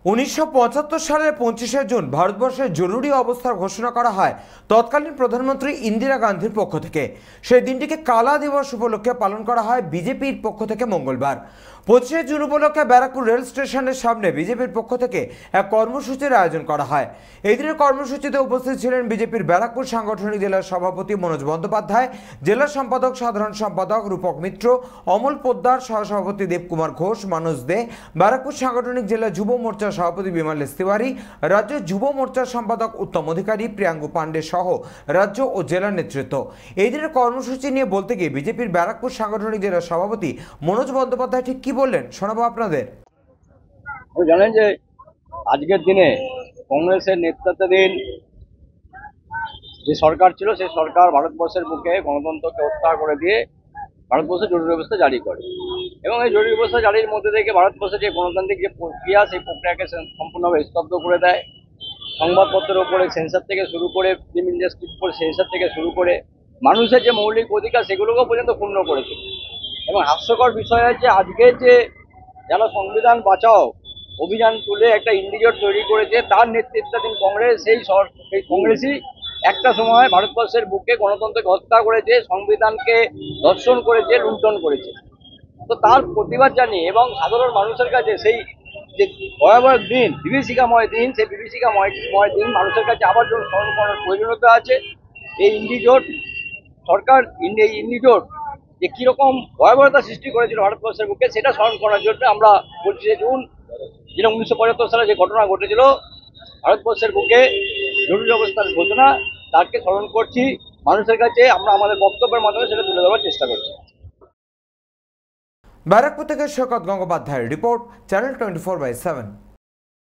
1975 সালের 25শে জুন ভারতবর্ষে জরুরি অবস্থার ঘোষণা করা হয় তৎকালীন প্রধানমন্ত্রী ইন্দিরা গান্ধীর পক্ষ থেকে। সেই দিনটিকে কালা দিবস উপলক্ষে পালন করা হয় বিজেপির পক্ষ থেকে মঙ্গলবার। 25শে জুন উপলক্ষে ব্যারাকপুর রেল স্টেশনের সামনে বিজেপির পক্ষ থেকে এক কর্মসূচির আয়োজন করা হয়। এই দিনের কর্মসূচিতে উপস্থিত ছিলেন বিজেপির ব্যারাকপুর সাংগঠনিক জেলার সভাপতি মনোজ বন্দ্যোপাধ্যায়, জেলা সম্পাদক, সাধারণ সম্পাদক রূপক মিত্র, অমল পোদ্দার, সহসভাপতি দেবকুমার ঘোষ, মানস দে, ব্যারাকপুর সাংগঠনিক জেলা যুব মোর্চার সভাপতি বিমলেশ তিওয়ারি, রাজ্য যুব মোর্চার সম্পাদক উত্তম অধিকারী, প্রিয়াঙ্গু পান্ডে সহ রাজ্য ও জেলা নেতৃত্ব। এই দিনের কর্মসূচি নিয়ে বলতে গিয়ে বিজেপির ব্যারাকপুর সাংগঠনিক জেলার সভাপতি মনোজ বন্দ্যোপাধ্যায় ঠিক কি বললেন শোনাবো আপনাদের। জানেন যে আজকের দিনে কংগ্রেসের নেতৃত্বাধীন যে সরকার ছিল সেই সরকার ভারতবর্ষের বুকে গণতন্ত্রকে হত্যা করে দিয়ে ভারতবর্ষে জরুরি অবস্থা জারি করে এবং এই জরুরি অবস্থা জারির মধ্যে থেকে ভারতবর্ষের যে গণতান্ত্রিক যে প্রক্রিয়া সেই প্রক্রিয়াকে সম্পূর্ণভাবে স্তব্ধ করে দেয়। সংবাদপত্রের উপরে সেন্সার থেকে শুরু করে ফিল্ম ইন্ডাস্ট্রির উপরে সেন্সার থেকে শুরু করে মানুষের যে মৌলিক অধিকার সেগুলোকেও পর্যন্ত পূর্ণ করেছে। এবং হাস্যকর বিষয় হচ্ছে আজকে যে যারা সংবিধান বাঁচাও অভিযান তুলে একটা ইন্ডিজোট তৈরি করেছে তার নেতৃত্বাধীন কংগ্রেস, সেই কংগ্রেসই একটা সময় ভারতবর্ষের বুকে গণতন্ত্রকে হত্যা করেছে, সংবিধানকে ধর্ষণ করেছে, লুণ্ঠন করেছে। তো তার প্রতিবাদ জানিয়ে এবং সাধারণ মানুষের কাছে সেই যে ভয়াবহ দিন, বিভীষিকাময় দিন, সেই বিভীষিকাময় দিন মানুষের কাছে আবার জন্য স্মরণ করার প্রয়োজনীয়তা আছে। এই ইন্ডিজোট সরকার, এই ইন্ডিজোট যে কিরকম ভয়াবহতা সৃষ্টি করেছিল ভারতবর্ষের বুকে সেটা স্মরণ করার জন্য আমরা 25শে জুন যেটা 1975 সালে যে ঘটনা ঘটেছিল ভারতবর্ষের বুকে জরুরি অবস্থার ঘোষণা, তাকে স্মরণ করছি। মানুষের কাছে আমরা আমাদের বক্তব্যের মাধ্যমে সেটা তুলে ধরার চেষ্টা করছি। ব্যারাকপুর থেকে শওকত গঙ্গোপাধ্যায়ের রিপোর্ট, চ্যানেল 24/7।